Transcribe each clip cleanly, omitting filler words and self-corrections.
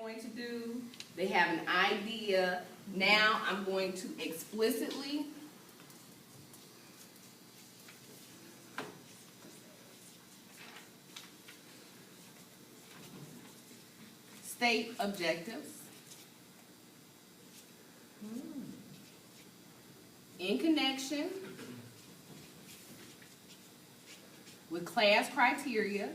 going to do. They have an idea. Now I'm going to explicitly state objectives in connection with class criteria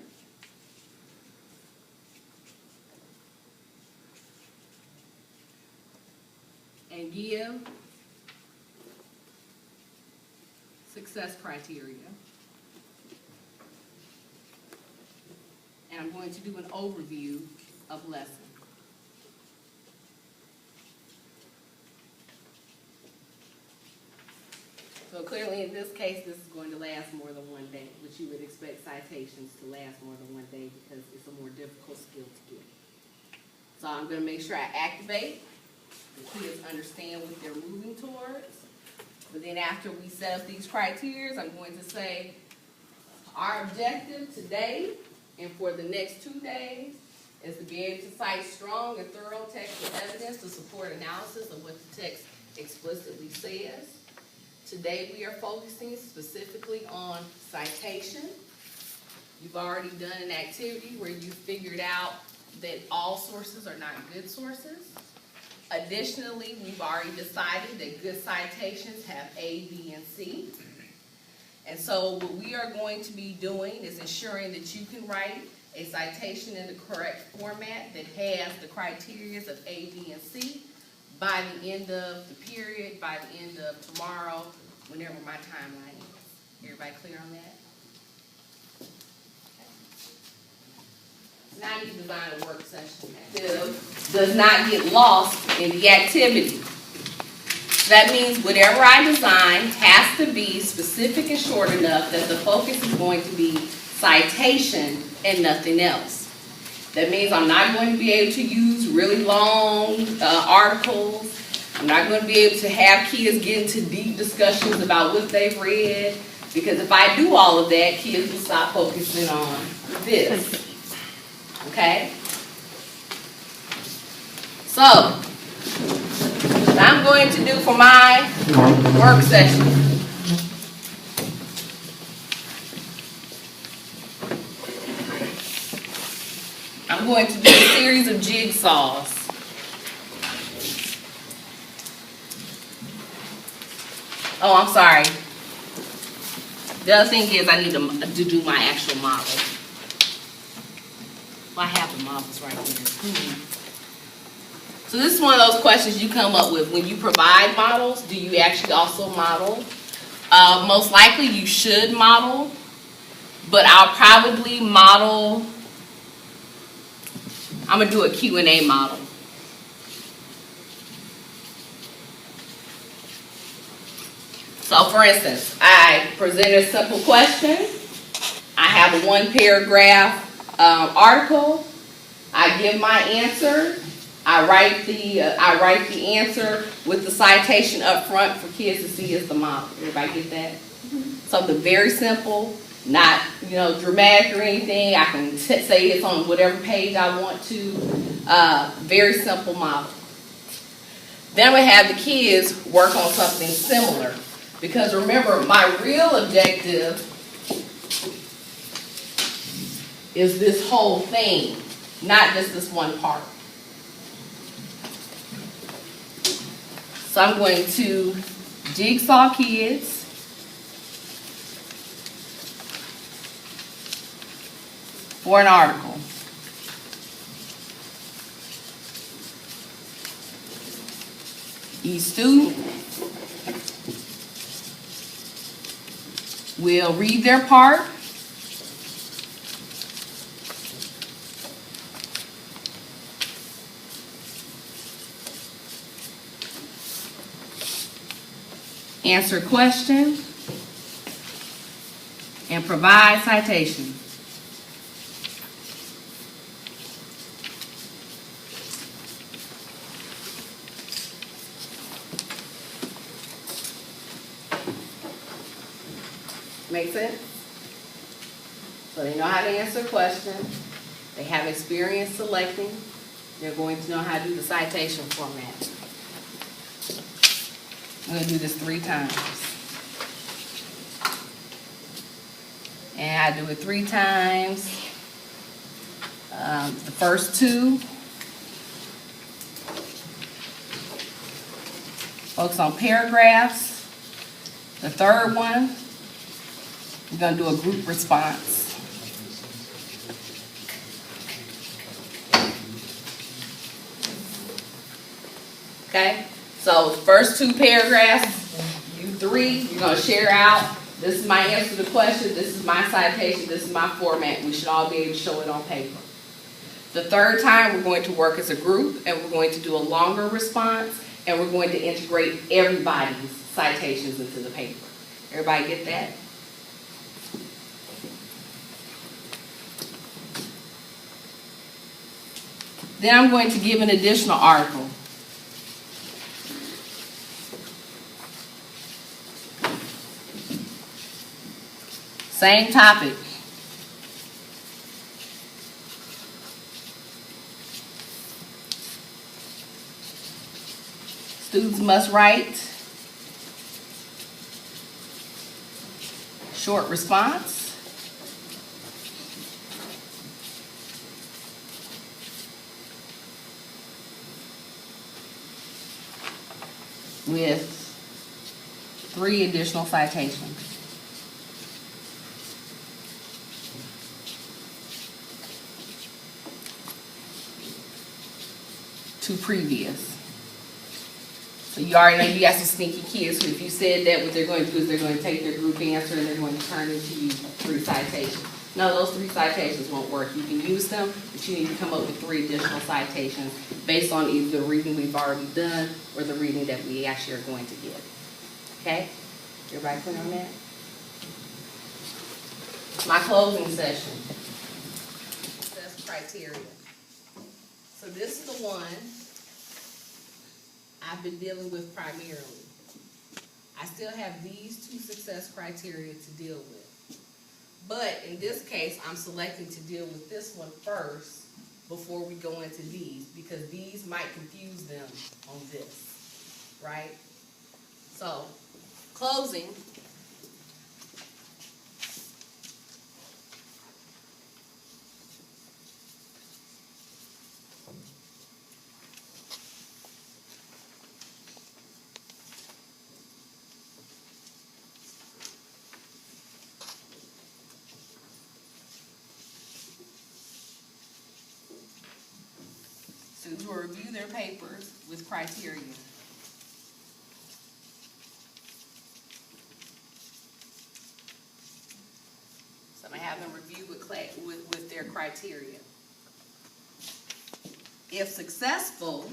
and give success criteria. And I'm going to do an overview of lesson. So clearly in this case, this is going to last more than one day, which you would expect citations to last more than one day because it's a more difficult skill to get. So I'm going to make sure I activate. The kids understand what they're moving towards. But then after we set up these criteria, I'm going to say our objective today and for the next 2 days is to be able to cite strong and thorough textual evidence to support analysis of what the text explicitly says. Today we are focusing specifically on citation. You've already done an activity where you figured out that all sources are not good sources. Additionally, we've already decided that good citations have A, B, and C. And so what we are going to be doing is ensuring that you can write a citation in the correct format that has the criteria of A, B, and C by the end of the period, by the end of tomorrow, whenever my timeline is. Everybody clear on that? Now you design a work session that does not get lost in the activity. That means whatever I design has to be specific and short enough that the focus is going to be citation and nothing else. That means I'm not going to be able to use really long articles. I'm not going to be able to have kids get into deep discussions about what they've read, because if I do all of that, kids will stop focusing on this. Okay? So, what I'm going to do for my work session. I'm going to do a series of jigsaws. Oh, I'm sorry. The other thing is I need to do my actual model. Well, I have the models right here. So this is one of those questions you come up with when you provide models. Do you actually also model? Most likely you should model, but I'll probably model. I'm going to do a Q&A model. So for instance, I present a simple question. I have a 1-paragraph article. I give my answer. I write the answer with the citation up front for kids to see as the model. Everybody get that? Something very simple, not dramatic or anything. I can say it's on whatever page I want to. Very simple model. Then I'm going to have the kids work on something similar. Because remember, my real objective is this whole thing, not just this one part. So I'm going to jigsaw kids. For an article. Each student will read their part. Answer question and provide citation. Make sense? So they know how to answer questions. They have experience selecting they're going to know how to do the citation format. I'm going to do this 3 times. And I do it 3 times. The first 2, focus on paragraphs. The third one, we're going to do a group response. Okay, so the first 2 paragraphs, you 3, you're going to share out. This is my answer to the question, this is my citation, this is my format. We should all be able to show it on paper. The third time, we're going to work as a group, and we're going to do a longer response, and we're going to integrate everybody's citations into the paper. Everybody get that? Then I'm going to give an additional article. Same topic. Students must write short response. With 3 additional citations. To previous. So you already know you got some sneaky kids who, if you said that, what they're going to do is they're going to take their group answer and they're going to turn it to you 3 citations. No, those 3 citations won't work. You can use them, but you need to come up with 3 additional citations based on either the reading we've already done or the reading that we actually are going to get. Okay? Everybody clear on that? My closing session. Success criteria. So this is the one I've been dealing with primarily. I still have these 2 success criteria to deal with. But in this case, I'm selecting to deal with this one first before we go into these, because these might confuse them on this, right? So, closing. Students will review their papers with criteria. So I'm going to have them review with their criteria. If successful,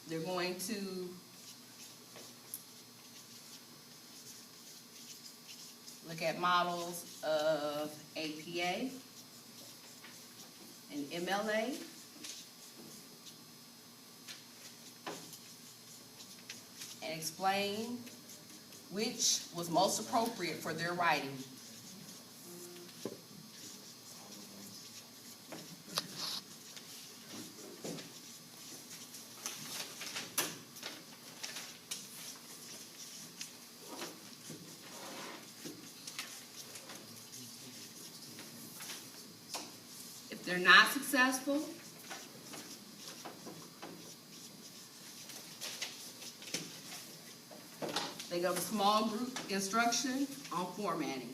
they're going to look at models of APA and MLA. And explain which was most appropriate for their writing. If they're not successful, they go to small group instruction on formatting.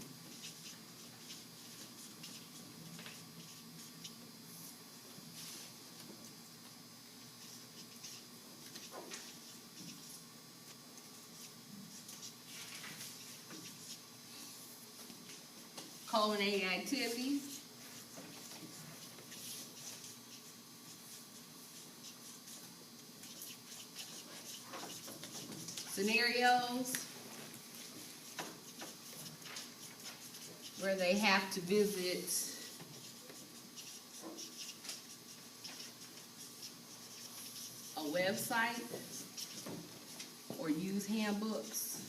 Culminating activities. Scenarios where they have to visit a website or use handbooks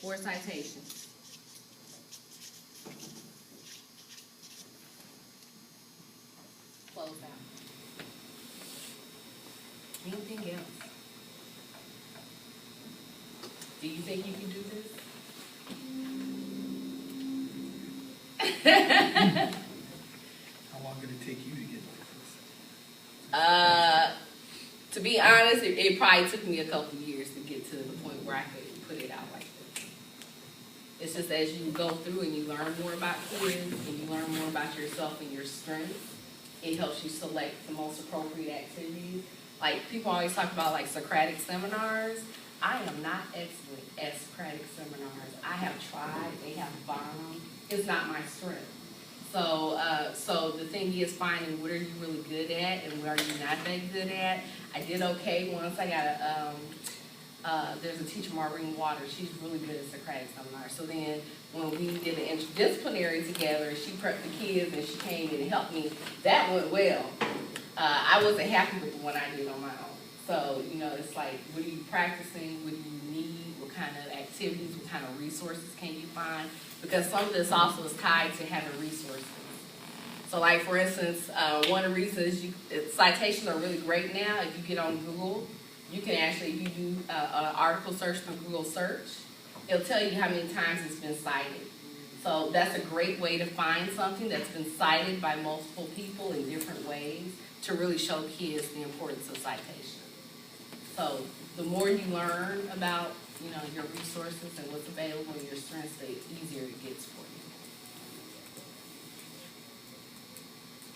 4 citations. Close out. Anything else? Do you think you can do this? How long did it take you to get like this? To be honest, it probably took me a couple years to get to the point where I could put it out like this. It's just as you go through and you learn more about kids and you learn more about yourself and your strengths, it helps you select the most appropriate activities. Like, people always talk about like Socratic seminars. I am not excellent at Socratic seminars. I have tried, they have bombed. It's not my strength. So the thing is finding what are you really good at and what are you not that good at. I did okay once. I got there's a teacher, Maureen Waters. She's really good at Socratic seminars. So then when we did an interdisciplinary together, she prepped the kids and she came in and helped me. That went well. I wasn't happy with the one I did on my own. So, you know, it's like, what are you practicing? What do you need? What kind of activities? What kind of resources can you find? Because some of this also is tied to having resources. So, like, for instance, one of the reasons citations are really great now, if you get on Google, you can actually, if you do an article search from Google search, it'll tell you how many times it's been cited. So that's a great way to find something that's been cited by multiple people in different ways to really show kids the importance of citation. So the more you learn about, you know, your resources and what's available and your strengths, the easier it gets for you.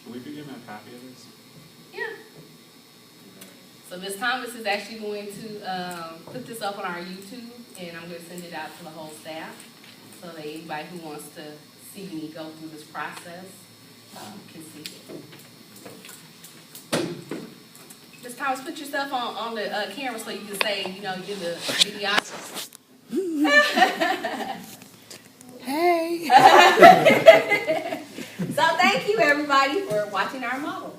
Can we be given a copy of this? Yeah. So Ms. Thomas is actually going to put this up on our YouTube, and I'm going to send it out to the whole staff so that anybody who wants to see me go through this process can see it. Ms. Thomas, put yourself on the camera so you can say, you know, you're the videographer. Hey. So thank you, everybody, for watching our model.